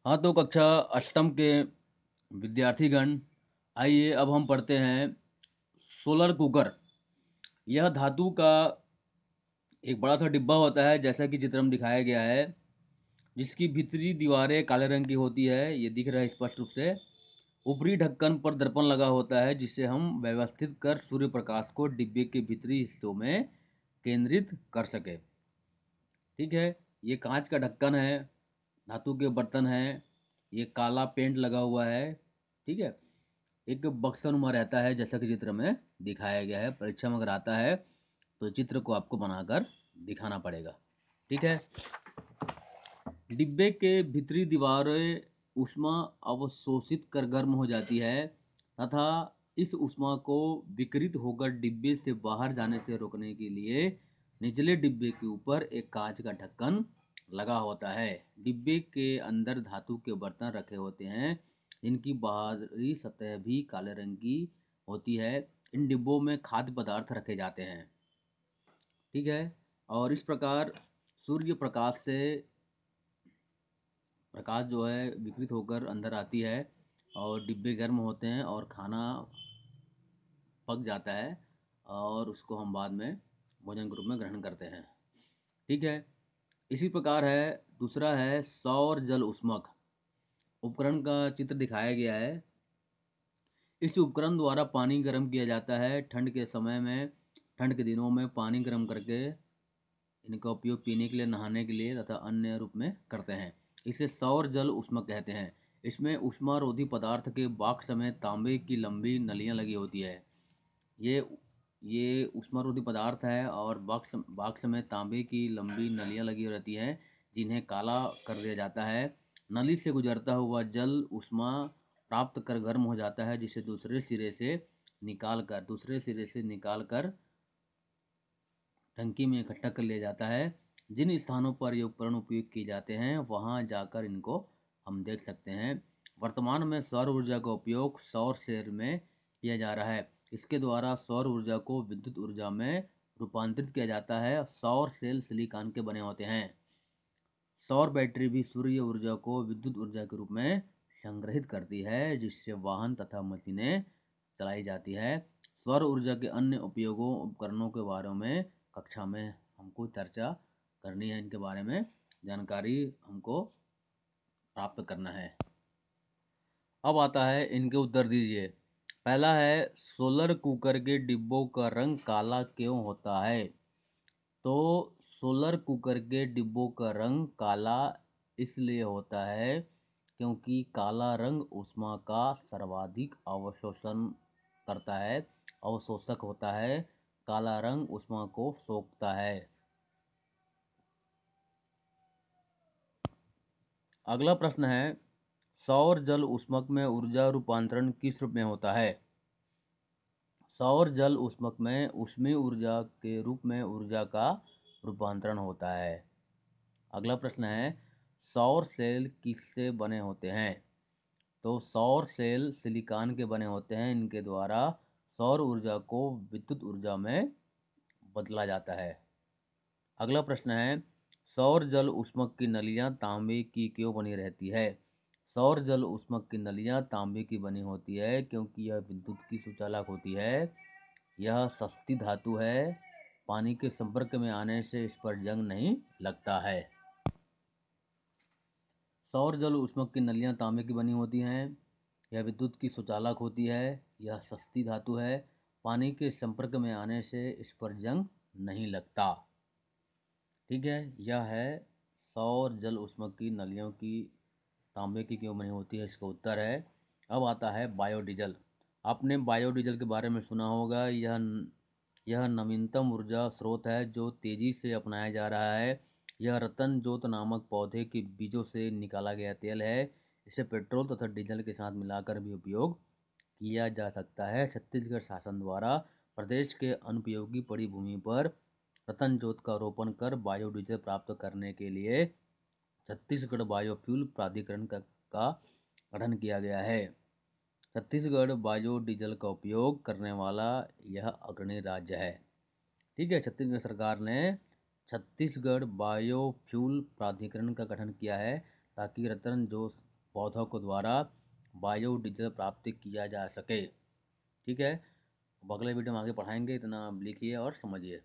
हाँ, तो कक्षा अष्टम के विद्यार्थीगण, आइए अब हम पढ़ते हैं सोलर कुकर। यह धातु का एक बड़ा सा डिब्बा होता है, जैसा कि चित्र में दिखाया गया है, जिसकी भीतरी दीवारें काले रंग की होती है। ये दिख रहा है स्पष्ट रूप से। ऊपरी ढक्कन पर दर्पण लगा होता है, जिससे हम व्यवस्थित कर सूर्य प्रकाश को डिब्बे के भीतरी हिस्सों में केंद्रित कर सके। ठीक है। ये कांच का ढक्कन है, धातु के बर्तन है, ये काला पेंट लगा हुआ है। ठीक है। एक बक्सनुमा रहता है, जैसा कि चित्र में दिखाया गया है। परीक्षा में अगर आता है तो चित्र को आपको बनाकर दिखाना पड़ेगा। ठीक है। डिब्बे के भीतरी दीवारें ऊष्मा अवशोषित कर गर्म हो जाती है तथा इस ऊष्मा को विकिरित होकर डिब्बे से बाहर जाने से रोकने के लिए निचले डिब्बे के ऊपर एक कांच का ढक्कन लगा होता है। डिब्बे के अंदर धातु के बर्तन रखे होते हैं, जिनकी बाहरी सतह भी काले रंग की होती है। इन डिब्बों में खाद्य पदार्थ रखे जाते हैं। ठीक है। और इस प्रकार सूर्य प्रकाश से प्रकाश जो है विकृत होकर अंदर आती है और डिब्बे गर्म होते हैं और खाना पक जाता है और उसको हम बाद में भोजन के रूप में ग्रहण करते हैं। ठीक है। इसी प्रकार है, दूसरा है सौर जल उष्मक उपकरण का चित्र दिखाया गया है। इस उपकरण द्वारा पानी गर्म किया जाता है। ठंड के समय में, ठंड के दिनों में पानी गर्म करके इनका उपयोग पीने के लिए, नहाने के लिए तथा अन्य रूप में करते हैं। इसे सौर जल उष्मक कहते हैं। इसमें ऊष्मारोधी पदार्थ के बाक्स में तांबे की लंबी नलियां लगी होती है। ये ये ऊष्मारोधी पदार्थ है और बॉक्स बॉक्स में तांबे की लंबी नलियां लगी रहती हैं, जिन्हें काला कर दिया जाता है। नली से गुजरता हुआ जल ऊष्मा प्राप्त कर गर्म हो जाता है, जिसे दूसरे सिरे से निकाल कर टंकी में इकट्ठा कर लिया जाता है। जिन स्थानों पर ये उपकरण उपयोग किए जाते हैं, वहां जाकर इनको हम देख सकते हैं। वर्तमान में सौर ऊर्जा का उपयोग सौर सेल में किया जा रहा है। इसके द्वारा सौर ऊर्जा को विद्युत ऊर्जा में रूपांतरित किया जाता है। सौर सेल सिलिकॉन के बने होते हैं। सौर बैटरी भी सूर्य ऊर्जा को विद्युत ऊर्जा के रूप में संग्रहित करती है, जिससे वाहन तथा मशीनें चलाई जाती है। सौर ऊर्जा के अन्य उपयोगों उपकरणों के बारे में कक्षा में हमको चर्चा करनी है। इनके बारे में जानकारी हमको प्राप्त करना है। अब आता है, इनके उत्तर दीजिए। पहला है, सोलर कुकर के डिब्बों का रंग काला क्यों होता है? तो सोलर कुकर के डिब्बों का रंग काला इसलिए होता है क्योंकि काला रंग ऊष्मा का सर्वाधिक अवशोषण करता है, अवशोषक होता है। काला रंग ऊष्मा को सोखता है। अगला प्रश्न है, सौर जल ऊष्मक में ऊर्जा रूपांतरण किस रूप में होता है? सौर जल ऊष्मक में ऊष्मीय ऊर्जा के रूप में ऊर्जा का रूपांतरण होता है। अगला प्रश्न है, सौर सेल किससे बने होते हैं? तो सौर सेल सिलिकॉन के बने होते हैं। इनके द्वारा सौर ऊर्जा को विद्युत ऊर्जा में बदला जाता है। अगला प्रश्न है, सौर जल ऊष्मक की नलियां तांबे की क्यों बनी रहती है? सौर जल ऊष्मक की नलियां तांबे की बनी होती है क्योंकि यह विद्युत की सुचालक होती है। यह सस्ती धातु है। पानी के संपर्क में आने से इस पर जंग नहीं लगता है। सौर जल ऊष्मक की नलियां तांबे की बनी होती हैं। यह विद्युत की सुचालक होती है। यह सस्ती धातु है। पानी के संपर्क में आने से इस पर जंग नहीं लगता। ठीक है। यह है सौर जल ऊष्मक की नलियों की तांबे की क्यों बनी होती है, इसका उत्तर है। अब आता है बायोडीजल। आपने बायोडीजल के बारे में सुना होगा। यह नवीनतम ऊर्जा स्रोत है जो तेजी से अपनाया जा रहा है। यह रतन जोत नामक पौधे के बीजों से निकाला गया तेल है। इसे पेट्रोल तथा डीजल के साथ मिलाकर भी उपयोग किया जा सकता है। छत्तीसगढ़ शासन द्वारा प्रदेश के अनुपयोगी पड़ी भूमि पर रतन जोत का रोपण कर बायोडीजल प्राप्त करने के लिए छत्तीसगढ़ बायोफ्यूल प्राधिकरण का गठन किया गया है। छत्तीसगढ़ बायोडीजल का उपयोग करने वाला यह अग्रणी राज्य है। ठीक है। छत्तीसगढ़ सरकार ने छत्तीसगढ़ बायोफ्यूल प्राधिकरण का गठन किया है ताकि रतन जोत पौधों के द्वारा बायोडीजल प्राप्त किया जा सके। ठीक है, अब अगले वीडियो में आगे पढ़ाएंगे, इतना आप लिखिए और समझिए।